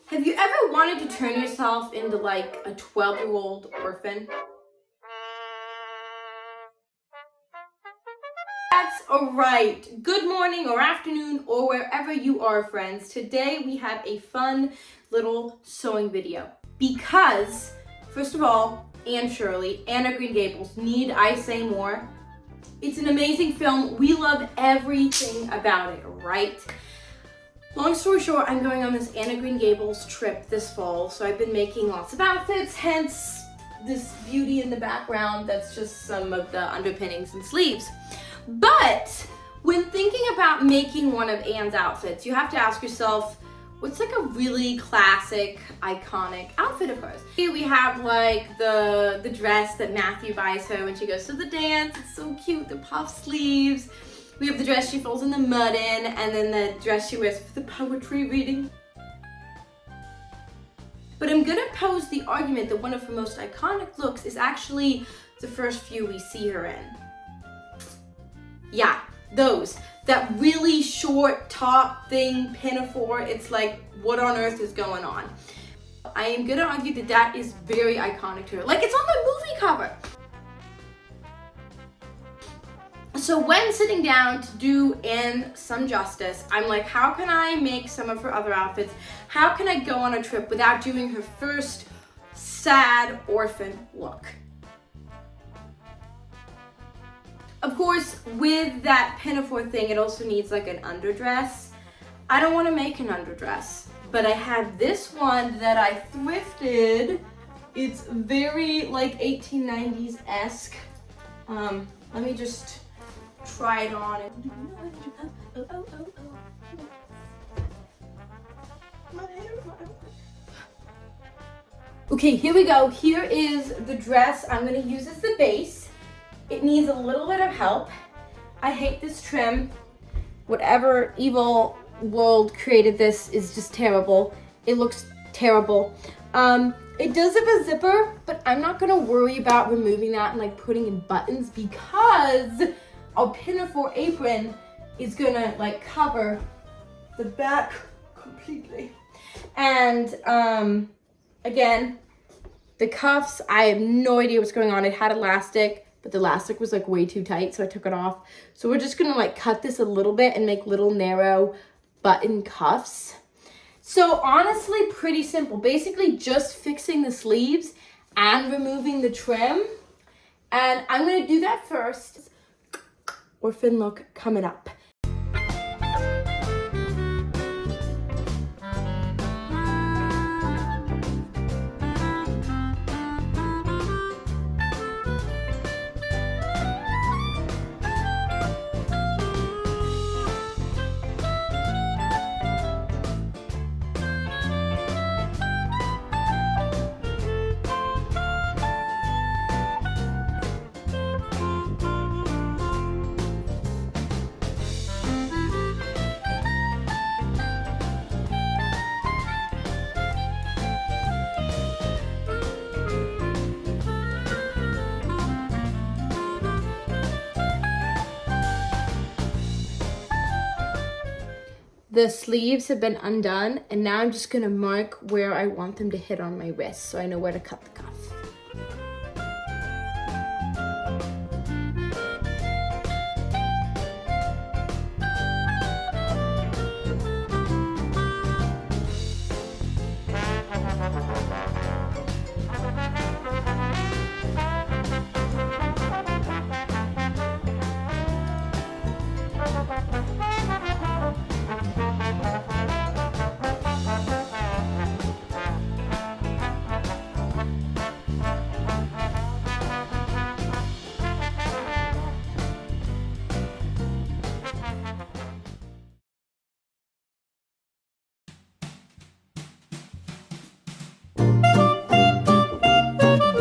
Have you ever wanted to turn yourself into like a 12-year-old orphan? That's alright. Good morning or afternoon or wherever you are, friends. Today we have a fun little sewing video. Because, first of all, Anne Shirley, Anne of Green Gables, need I say more? It's an amazing film. We love everything about it, right? Long story short, I'm going on this Anne of Green Gables trip this fall, so I've been making lots of outfits, hence this beauty in the background that's just some of the underpinnings and sleeves. But when thinking about making one of Anne's outfits, you have to ask yourself, what's like a really classic, iconic outfit of hers? Here we have like the dress that Matthew buys her when she goes to the dance. It's so cute, the puff sleeves. We have the dress she folds in the mud in, and then the dress she wears for the poetry reading. But I'm gonna pose the argument that one of her most iconic looks is actually the first few we see her in. Yeah, those. That really short top thing, Pinafore. It's like, what on earth is going on? I am gonna argue that that is very iconic to her. Like, it's on the movie cover. So when sitting down to do Anne some justice, I'm like, how can I make some of her other outfits? How can I go on a trip without doing her first sad orphan look? Of course, with that Pinafore thing, it also needs like an underdress. I don't want to make an underdress, but I have this one that I thrifted. It's very like 1890s-esque. Let me just try it on. Okay, here we go. Here is the dress I'm going to use as the base. It needs a little bit of help. I hate this trim. Whatever evil world created this is just terrible. It looks terrible. It does have a zipper, but I'm not going to worry about removing that and like putting in buttons because our Pinafore apron is gonna like cover the back completely. And again, the cuffs, I have no idea what's going on. It had elastic, but the elastic was like way too tight, so I took it off. So we're just gonna like cut this a little bit and make little narrow button cuffs. So honestly, pretty simple. Basically just fixing the sleeves and removing the trim. And I'm gonna do that first. Orphan look coming up. The sleeves have been undone, and now I'm just gonna mark where I want them to hit on my wrist so I know where to cut the cuff.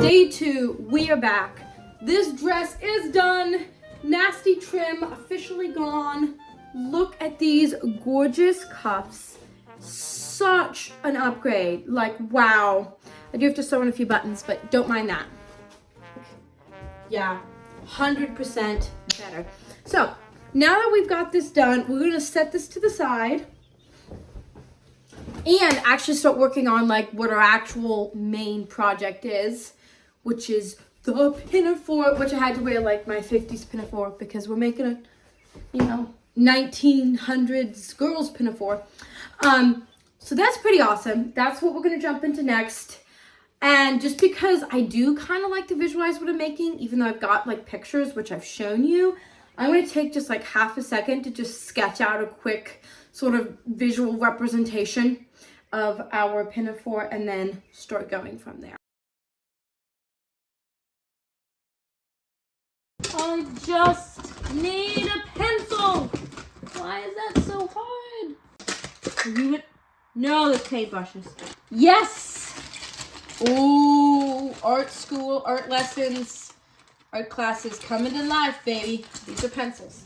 Day 2, we are back. This dress is done. Nasty trim officially gone. Look at these gorgeous cuffs. Such an upgrade. Like, wow. I do have to sew in a few buttons, but don't mind that. Yeah, 100% better. So now that we've got this done, we're gonna set this to the side. and actually start working on like what our actual main project is, which is the Pinafore, which I had to wear like my 50s Pinafore because we're making a, you know, 1900s girls Pinafore. So that's pretty awesome. That's what we're gonna jump into next. And just because I do kind of like to visualize what I'm making, even though I've got like pictures, which I've shown you, I'm gonna take just like half a second to just sketch out a quick sort of visual representation of our Pinafore and then start going from there. I just need a pencil. Why is that so hard? No, the paintbrushes. Yes! Ooh, art school, art lessons, art classes coming to life, baby. These are pencils.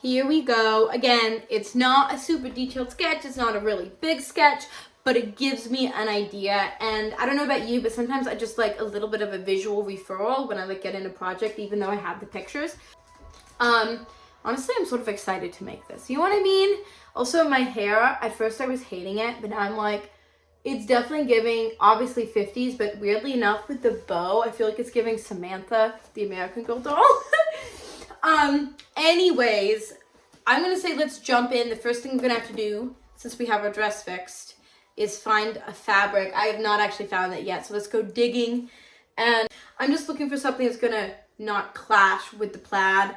Here we go. Again, it's not a super detailed sketch. It's not a really big sketch, but it gives me an idea. And I don't know about you, but sometimes I just like a little bit of a visual referral when I like get in a project, even though I have the pictures. Honestly, I'm sort of excited to make this. You know what I mean? Also, my hair, at first I was hating it, but now I'm like, it's definitely giving, obviously 50s, but weirdly enough with the bow, I feel like it's giving Samantha, the American Girl doll. Anyways, I'm gonna say let's jump in. The first thing we're gonna have to do, since we have our dress fixed, is find a fabric. I have not actually found it yet, so let's go digging. And I'm just looking for something that's gonna not clash with the plaid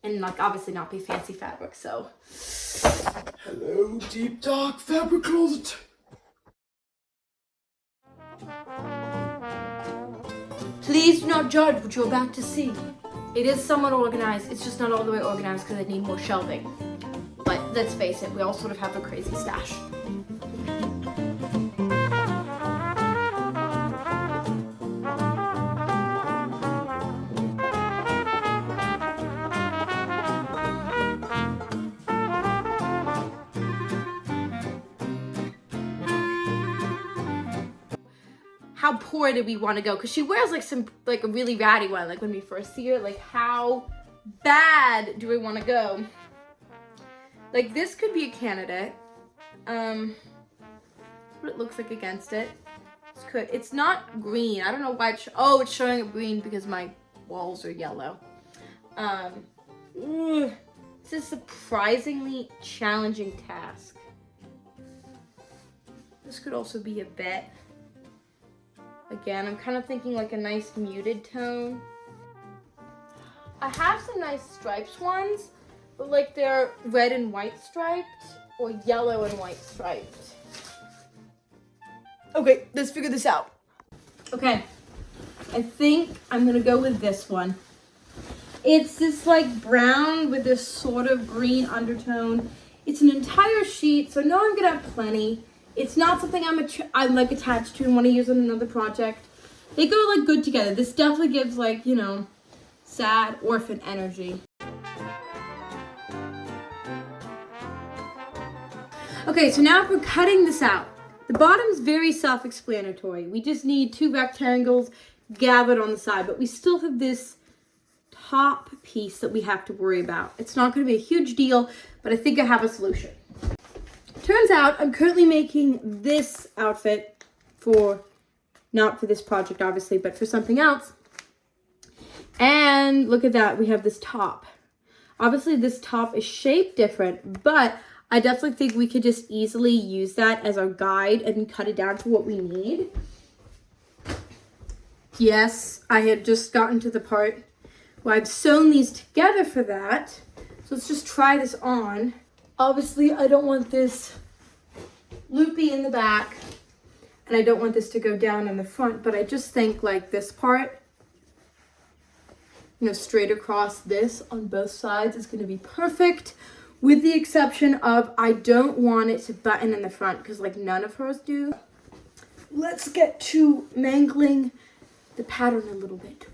and like obviously not be fancy fabric, so. Hello, deep dark fabric closet. Please do not judge what you're about to see. It is somewhat organized. It's just not all the way organized because I need more shelving. But let's face it, we all sort of have a crazy stash. How poor did we want to go? Because she wears like a really ratty one, like when we first see her. Like, how bad do we want to go? Like, this could be a candidate. What it looks like against it. It's not green. I don't know why it's showing up green because my walls are yellow. It's a surprisingly challenging task. This could also be a bit. Again, I'm kind of thinking like a nice muted tone. I have some nice stripes ones, but like they're red and white striped or yellow and white striped. Okay, let's figure this out. Okay, I think I'm gonna go with this one. It's this like brown with this sort of green undertone. It's an entire sheet, so I know I'm gonna have plenty. It's not something I'm like attached to and want to use on another project. They go like good together. This definitely gives like, you know, sad orphan energy. Okay, so now if we're cutting this out, the bottom's very self-explanatory. We just need two rectangles gathered on the side, but we still have this top piece that we have to worry about. It's not going to be a huge deal, but I think I have a solution. Turns out I'm currently making this outfit not for this project obviously, but for something else. And look at that, we have this top. Obviously this top is shaped different, but I definitely think we could just easily use that as our guide and cut it down to what we need. Yes, I had just gotten to the part where I've sewn these together for that. So let's just try this on. Obviously, I don't want this loopy in the back. And I don't want this to go down in the front, but I just think like this part, you know, straight across this on both sides is going to be perfect, with the exception of I don't want it to button in the front because like none of hers do. Let's get to mangling the pattern a little bit.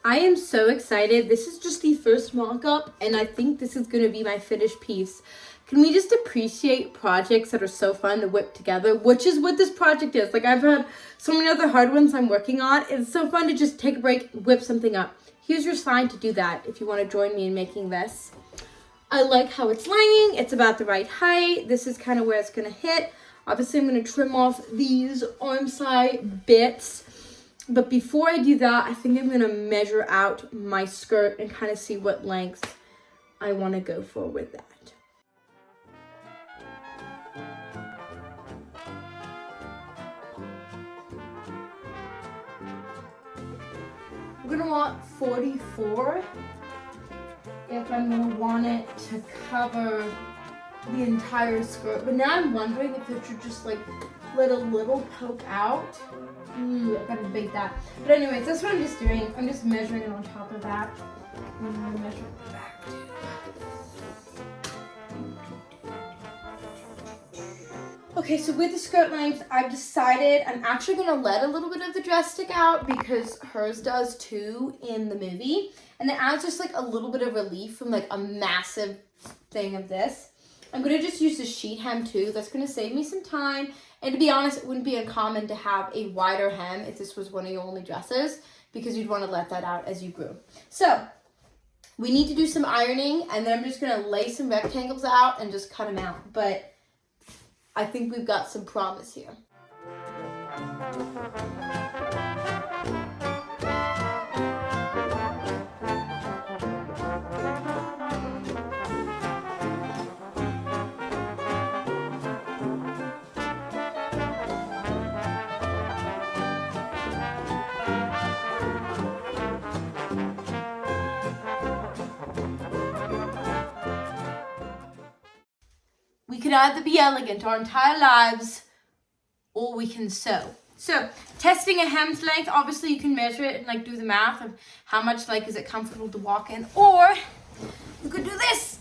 I am so excited. This is just the first mock-up, and I think this is going to be my finished piece. Can we just appreciate projects that are so fun to whip together, which is what this project is. Like, I've had so many other hard ones I'm working on. It's so fun to just take a break, whip something up. Here's your sign to do that if you want to join me in making this. I like how it's laying. It's about the right height. This is kind of where it's going to hit. Obviously, I'm going to trim off these arm side bits. But before I do that, I think I'm going to measure out my skirt and kind of see what length I want to go for with that. I'm going to want 44 if I'm going to want it to cover the entire skirt. But now I'm wondering if it should just like let a little poke out. I gotta debate that. But anyways, that's what I'm just doing. I'm just measuring it on top of that. And I'm gonna measure it back too. Okay, so with the skirt length, I've decided I'm actually gonna let a little bit of the dress stick out because hers does too in the movie. And it adds just like a little bit of relief from like a massive thing of this. I'm gonna just use the sheet hem too. That's gonna save me some time. And to be honest, it wouldn't be uncommon to have a wider hem if this was one of your only dresses, because you'd want to let that out as you grew. So we need to do some ironing, and then I'm just going to lay some rectangles out and just cut them out. But I think we've got some promise here. We can either be elegant our entire lives, or we can sew. So, testing a hem's length, obviously you can measure it and like do the math of how much like is it comfortable to walk in, or you could do this.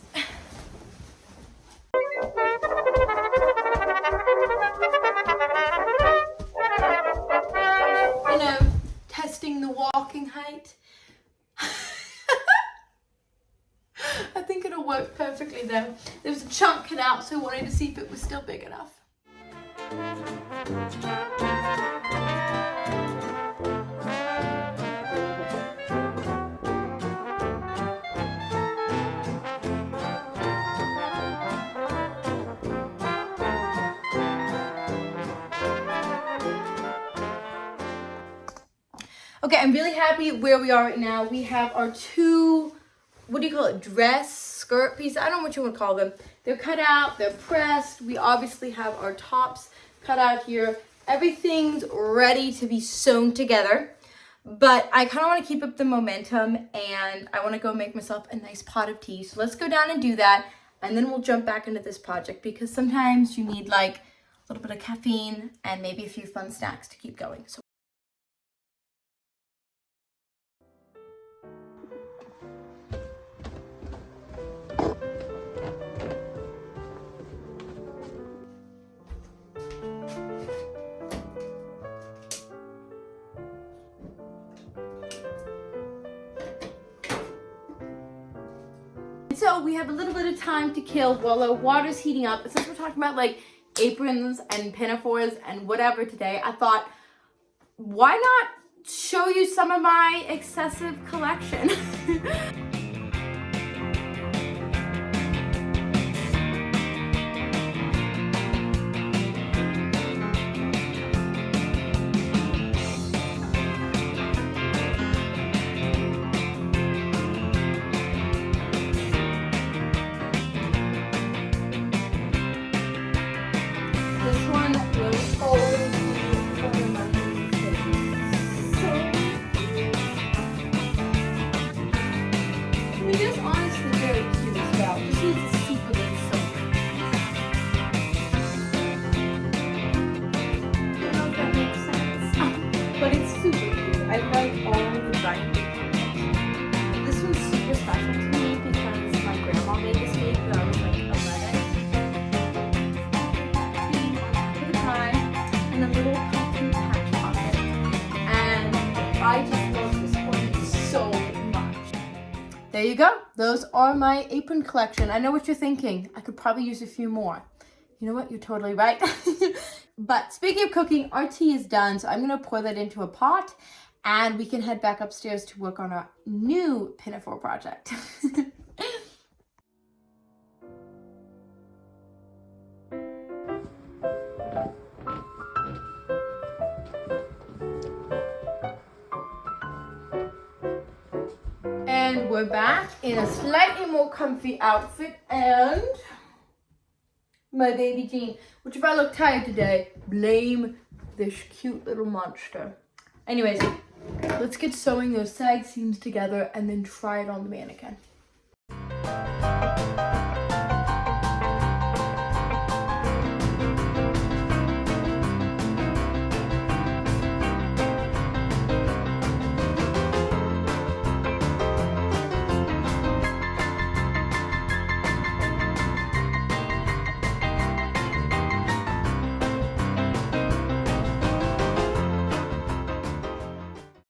You know, testing the walking height. I think it'll work perfectly though. There was a chunk cut out, so I wanted to see if it was still big enough. Okay, I'm really happy where we are right now. We have our two, what do you call it, dress, skirt piece? I don't know what you want to call them. They're cut out, they're pressed. We obviously have our tops cut out here. Everything's ready to be sewn together. But I kind of want to keep up the momentum, and I want to go make myself a nice pot of tea. So let's go down and do that. and then we'll jump back into this project because sometimes you need like a little bit of caffeine and maybe a few fun snacks to keep going. So we have a little bit of time to kill while the water's heating up. Since we're talking about like aprons and pinafores and whatever today, I thought, why not show you some of my excessive collection? There you go. Those are my apron collection. I know what you're thinking. I could probably use a few more. You know what? You're totally right. But speaking of cooking, our tea is done. So I'm going to pour that into a pot and we can head back upstairs to work on our new Pinafore project. And we're back in a slightly more comfy outfit and my baby jean, which if I look tired today, blame this cute little monster. Anyways, let's get sewing those side seams together and then try it on the mannequin.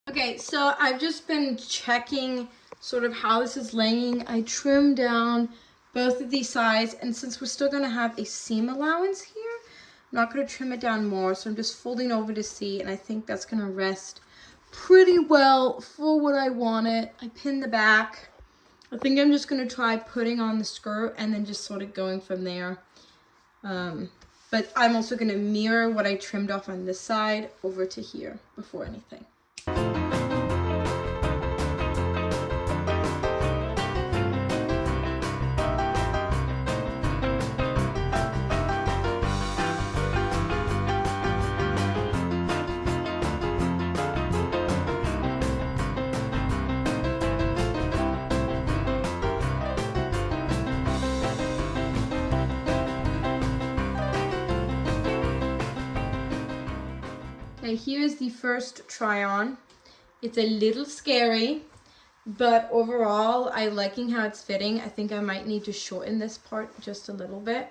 Okay, so I've just been checking sort of how this is laying. I trimmed down both of these sides, and since we're still gonna have a seam allowance here, I'm not gonna trim it down more, so I'm just folding over to see, and I think that's gonna rest pretty well for what I want it. I pinned the back. I think I'm just gonna try putting on the skirt and then just sort of going from there. But I'm also gonna mirror what I trimmed off on this side over to here before anything. Okay, here's the first try on. It's a little scary, but overall, I'm liking how it's fitting. I think I might need to shorten this part just a little bit.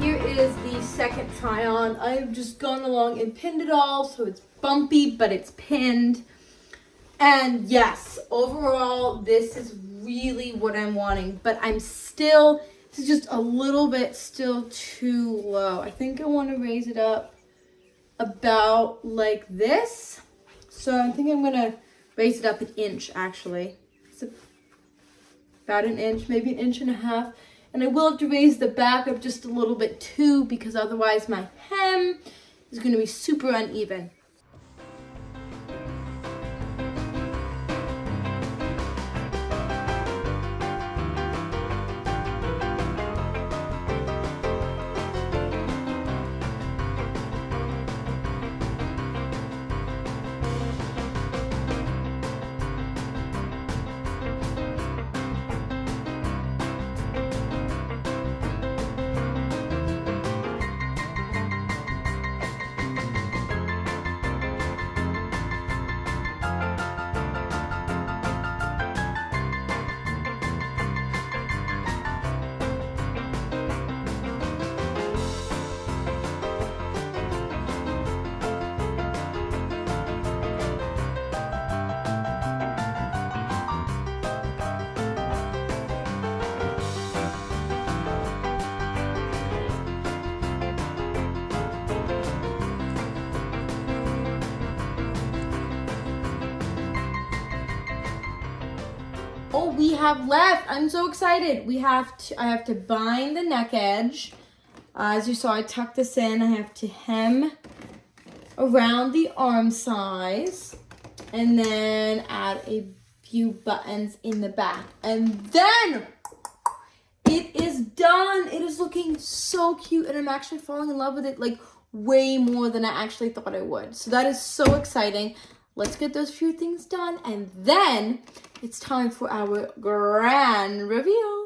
Here is the second try on. I've just gone along and pinned it all, so it's bumpy, but it's pinned. And yes, overall, this is really what I'm wanting, but this is just a little bit still too low. I think I want to raise it up about like this. So I think I'm gonna raise it up an inch actually. It's about an inch, maybe an inch and a half. And I will have to raise the back up just a little bit too, because otherwise my hem is going to be super uneven. Oh, we have left. I'm so excited. I have to bind the neck edge. As you saw, I tucked this in. I have to hem around the arm size and then add a few buttons in the back. And then it is done. It is looking so cute and I'm actually falling in love with it like way more than I actually thought I would. So that is so exciting. Let's get those few things done and then it's time for our grand reveal.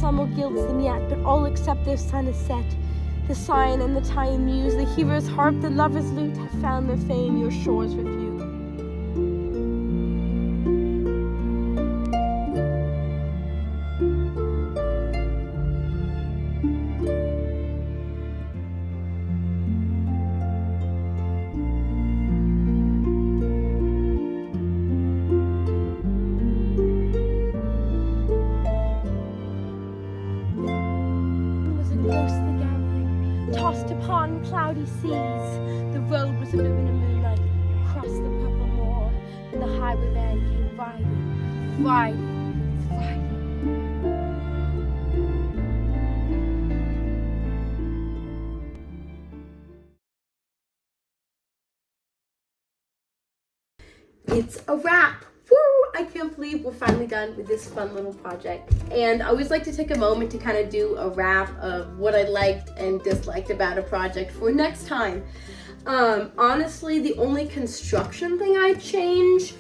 Summer gilds them yet, but all except their sun is set. The Scion and the Tyre muse, the hero's harp, the lover's lute, have found their fame, your shores refuse. Tossed upon cloudy seas, the road was a ribbon of moonlight across the purple moor, and the highwayman came riding, riding, riding. It's a wrap. Woo! I can't believe we're finally done with this fun little project. And I always like to take a moment to kind of do a wrap of what I liked and disliked about a project for next time. Honestly, the only construction thing I'd change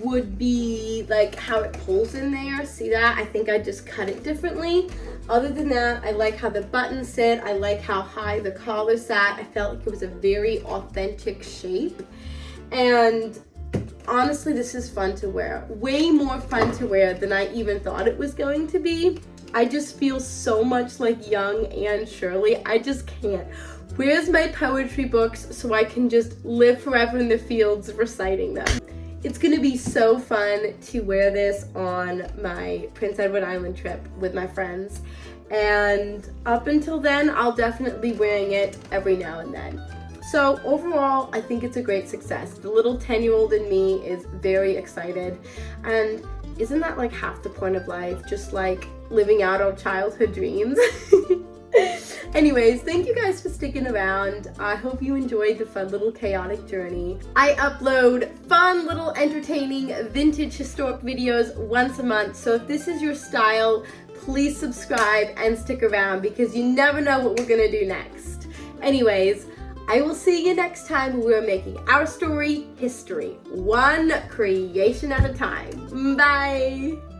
would be like how it pulls in there. See that? I think I just cut it differently. Other than that, I like how the buttons sit. I like how high the collar sat. I felt like it was a very authentic shape. And honestly, this is fun to wear. Way more fun to wear than I even thought it was going to be. I just feel so much like young Anne Shirley. I just can't. Where's my poetry books so I can just live forever in the fields reciting them? It's gonna be so fun to wear this on my Prince Edward Island trip with my friends. And up until then, I'll definitely be wearing it every now and then. So overall, I think it's a great success. The little 10-year-old in me is very excited. And isn't that like half the point of life? Just like living out our childhood dreams. Anyways, thank you guys for sticking around. I hope you enjoyed the fun little chaotic journey. I upload fun little entertaining vintage historic videos once a month. So if this is your style, please subscribe and stick around because you never know what we're gonna do next. Anyways, I will see you next time when we're making our story history, one creation at a time. Bye.